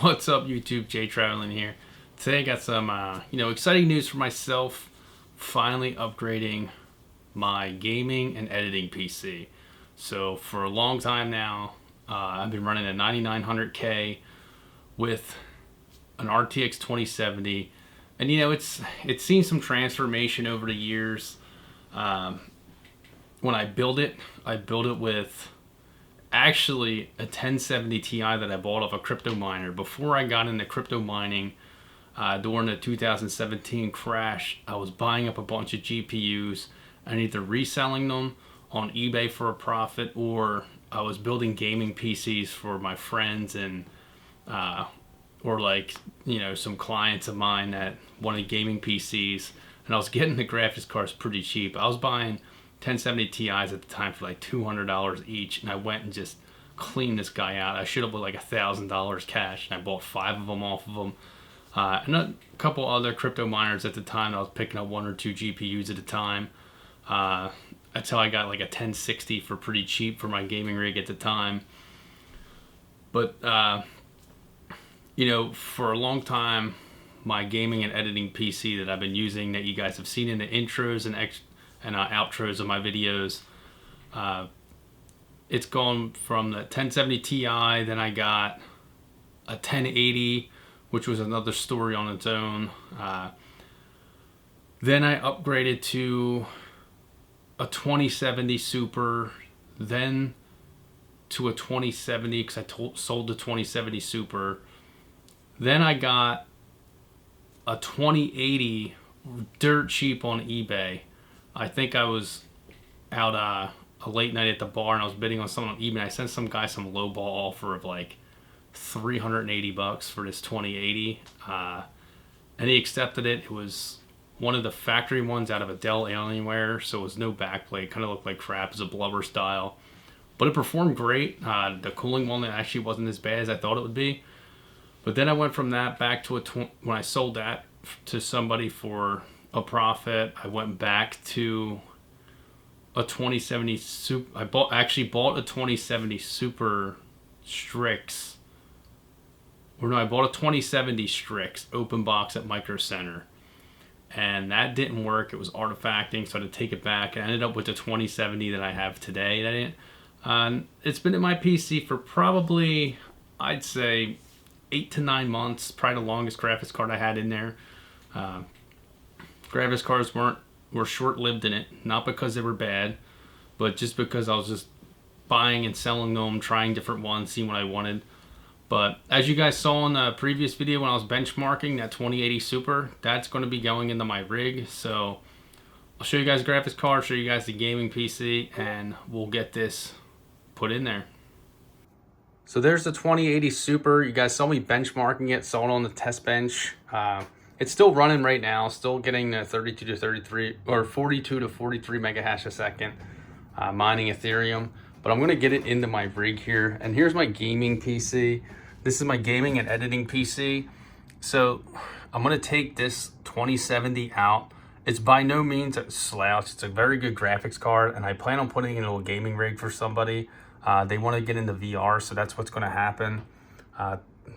What's up, YouTube? Jay Traveling here. Today I got some, exciting news for myself. Finally upgrading my gaming and editing PC. So for a long time now, I've been running a 9900K with an RTX 2070, and it's seen some transformation over the years. When I built it with actually a 1070 Ti that I bought off a crypto miner. Before I got into crypto mining, during the 2017 crash, I was buying up a bunch of GPUs and either reselling them on eBay for a profit, or I was building gaming PCs for my friends and some clients of mine that wanted gaming PCs, and I was getting the graphics cards pretty cheap. I was buying 1070 Ti's at the time for like $200 each, and I went and just cleaned this guy out. I should have bought like $1,000 cash, and I bought 5 of them off of him. And a couple other crypto miners at the time. I was picking up 1 or 2 GPUs at a time. That's how I got like a 1060 for pretty cheap for my gaming rig at the time. But for a long time, my gaming and editing PC that I've been using, that you guys have seen in the intros and outros of my videos, it's gone from the 1070 Ti, then I got a 1080, which was another story on its own. Then I upgraded to a 2070 Super, then to a 2070 because I sold the 2070 Super. Then I got a 2080 dirt cheap on eBay. I think I was out a late night at the bar and I was bidding on something on eBay. I sent some guy some lowball offer of like $380 for this 2080, and he accepted it. It was one of the factory ones out of a Dell Alienware, so it was no backplate. Kind of looked like crap. It was a blubber style, but it performed great. The cooling one actually wasn't as bad as I thought it would be. But then I went from that back to when I sold that to somebody for a profit. I went back to a 2070 Super. I bought a 2070 Super Strix. Or no, I bought a 2070 Strix open box at Micro Center, and that didn't work. It was artifacting, so I had to take it back. I ended up with the 2070 that I have today. It's been in my PC for probably, I'd say, 8 to 9 months. Probably the longest graphics card I had in there. Graphics cards were short-lived in it, not because they were bad, but just because I was just buying and selling them, trying different ones, seeing what I wanted. But as you guys saw in the previous video when I was benchmarking that 2080 Super, that's going to be going into my rig. So I'll show you guys the graphics card, show you guys the gaming PC, and we'll get this put in there. So there's the 2080 Super. You guys saw me benchmarking it, saw it on the test bench. It's still running right now, still getting the 32 to 33 or 42 to 43 megahash a second, mining Ethereum. But I'm gonna get it into my rig here, and here's my gaming PC. This is my gaming and editing PC. So I'm gonna take this 2070 out. It's by no means a slouch. It's a very good graphics card, and I plan on putting it in a gaming rig for somebody. They want to get into VR, so that's what's going to happen.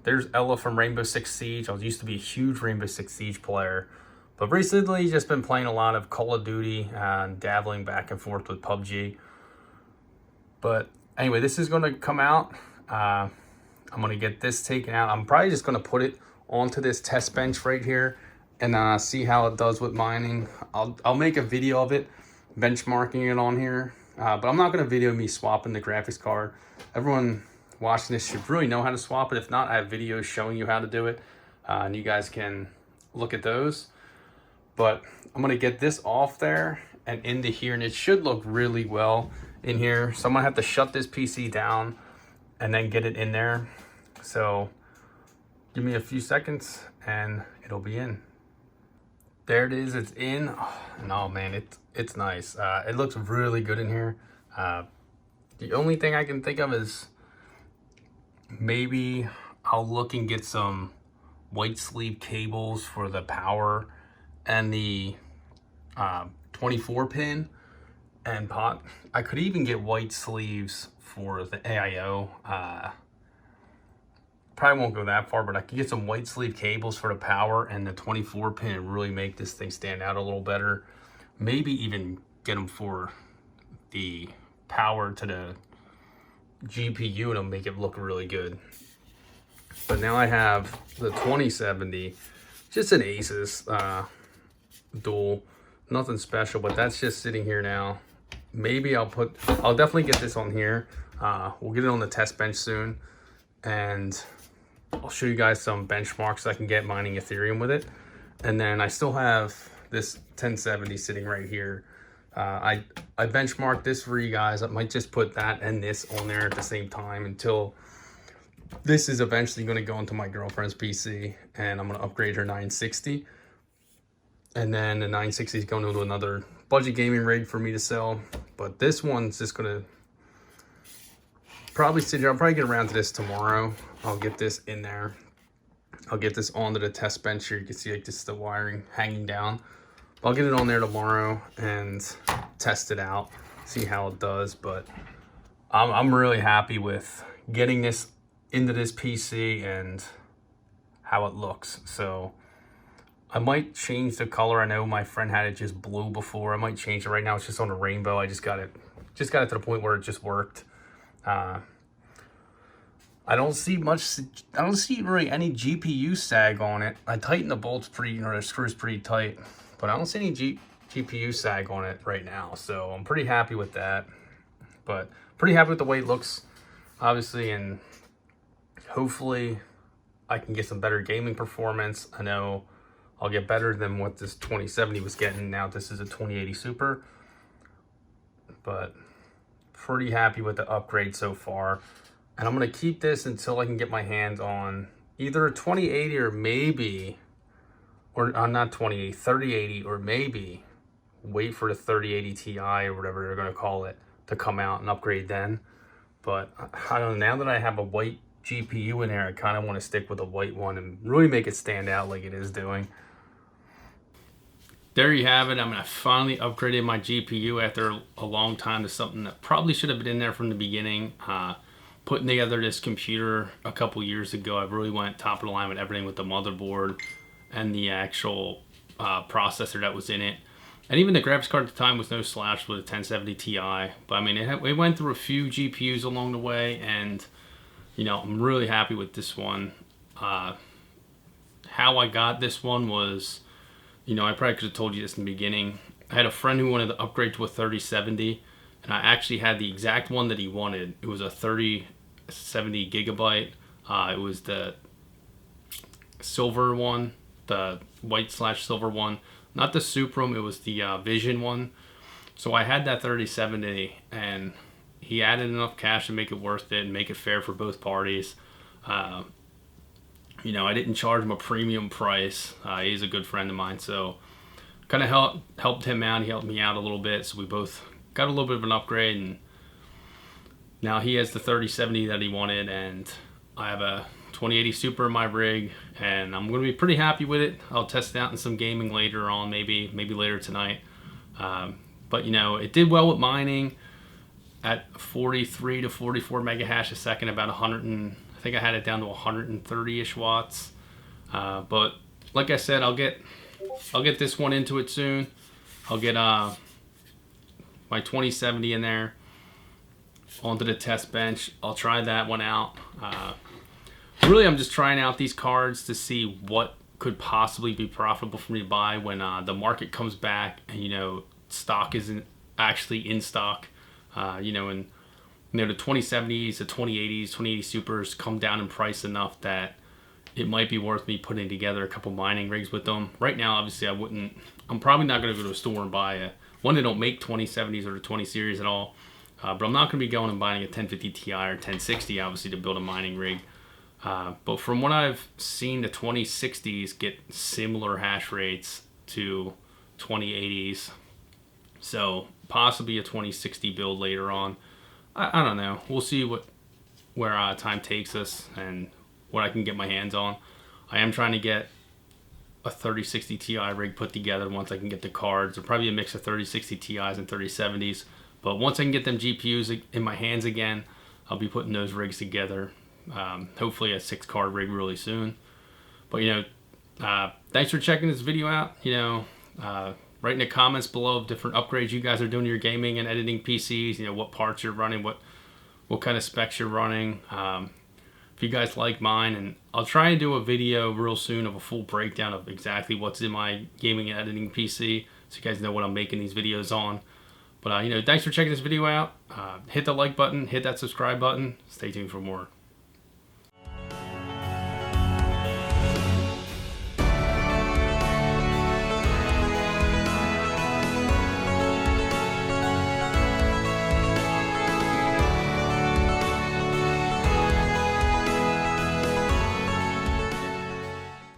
There's Ella from Rainbow Six Siege. I used to be a huge Rainbow Six Siege player, but recently just been playing a lot of Call of Duty and dabbling back and forth with PUBG. But anyway, this is going to come out. I'm going to get this taken out. I'm probably just going to put it onto this test bench right here and see how it does with mining. I'll make a video of it, benchmarking it on here. But I'm not going to video me swapping the graphics card. Everyone watching this should really know how to swap it. If not, I have videos showing you how to do it, and you guys can look at those. But I'm going to get this off there and into here, and it should look really well in here. So I'm going to have to shut this PC down and then get it in there. So give me a few seconds and it'll be in. There it is, it's in. Oh man, it's nice. It looks really good in here. The only thing I can think of is maybe I'll look and get some white sleeve cables for the power and the 24 pin and pot. I could even get white sleeves for the AIO probably won't go that far, but I can get some white sleeve cables for the power and the 24 pin and really make this thing stand out a little better. Maybe even get them for the power to the GPU and it'll make it look really good. But now I have the 2070, just an Asus dual, nothing special, but that's just sitting here now. Maybe I'll definitely get this on here. We'll get it on the test bench soon, and I'll show you guys some benchmarks I can get mining Ethereum with it. And then I still have this 1070 sitting right here. I benchmarked this for you guys. I might just put that and this on there at the same time until this is eventually going to go into my girlfriend's PC, and I'm going to upgrade her 960. And then the 960 is going to another budget gaming rig for me to sell. But this one's just going to probably sit here. I'll probably get around to this tomorrow. I'll get this in there. I'll get this onto the test bench here. You can see like this is the wiring hanging down. I'll get it on there tomorrow and test it out, see how it does. But I'm really happy with getting this into this PC and how it looks. So I might change the color. I know my friend had it just blue before. I might change it. Right now it's just on a rainbow. I just got it to the point where it just worked. I don't see really any GPU sag on it. I tightened the bolts the screws pretty tight, but I don't see any GPU sag on it right now. So I'm pretty happy with that, but pretty happy with the way it looks, obviously, and hopefully I can get some better gaming performance. I know I'll get better than what this 2070 was getting. Now this is a 2080 Super, but pretty happy with the upgrade so far. And I'm going to keep this until I can get my hands on either a 2080 or maybe, or not 2080, 3080, or maybe wait for the 3080 Ti or whatever they're going to call it to come out and upgrade then. But I don't know, now that I have a white GPU in there, I kind of want to stick with a white one and really make it stand out like it is doing. There you have it. I mean, I finally upgraded my GPU after a long time to something that probably should have been in there from the beginning. Putting together this computer a couple years ago, I really went top of the line with everything with the motherboard and the actual processor that was in it. And even the graphics card at the time was no slouch with a 1070 Ti. But I mean, it went through a few GPUs along the way, and you know, I'm really happy with this one. How I got this one was, you know, I probably could have told you this in the beginning. I had a friend who wanted to upgrade to a 3070, and I actually had the exact one that he wanted. It was a 3070 gigabyte. It was the silver one, the white/silver one, not the Supreme. It was the Vision one. So I had that 3070, and he added enough cash to make it worth it and make it fair for both parties. You know, I didn't charge him a premium price. He's a good friend of mine, so kind of helped him out. He helped me out a little bit, so we both got a little bit of an upgrade, and now he has the 3070 that he wanted, and I have a 2080 Super in my rig, and I'm going to be pretty happy with it. I'll test it out in some gaming later on, maybe later tonight. But you know, it did well with mining at 43 to 44 mega hash a second, about 100 and I think I had it down to 130-ish watts. But like I said, I'll get this one into it soon. I'll get my 2070 in there onto the test bench. I'll try that one out. Really, I'm just trying out these cards to see what could possibly be profitable for me to buy when the market comes back and, you know, stock isn't actually in stock. You know, and you know, the 2070s, the 2080s, 2080 Supers come down in price enough that it might be worth me putting together a couple mining rigs with them. Right now, obviously, I'm probably not going to go to a store and buy one. They don't make 2070s or the 20 series at all. But I'm not going to be going and buying a 1050 Ti or 1060, obviously, to build a mining rig. But from what I've seen, the 2060s get similar hash rates to 2080s. So possibly a 2060 build later on. I don't know. We'll see where time takes us and what I can get my hands on. I am trying to get a 3060 Ti rig put together once I can get the cards, or probably a mix of 3060 Ti's and 3070s. But once I can get them GPUs in my hands again, I'll be putting those rigs together. hopefully a 6-card rig really soon. But thanks for checking this video out. Write in the comments below of different upgrades you guys are doing to your gaming and editing PCs. What parts you're running, what kind of specs you're running. If you guys like mine, and I'll try and do a video real soon of a full breakdown of exactly what's in my gaming and editing PC, so you guys know what I'm making these videos on. But thanks for checking this video out. Hit the like button, hit that subscribe button. Stay tuned for more.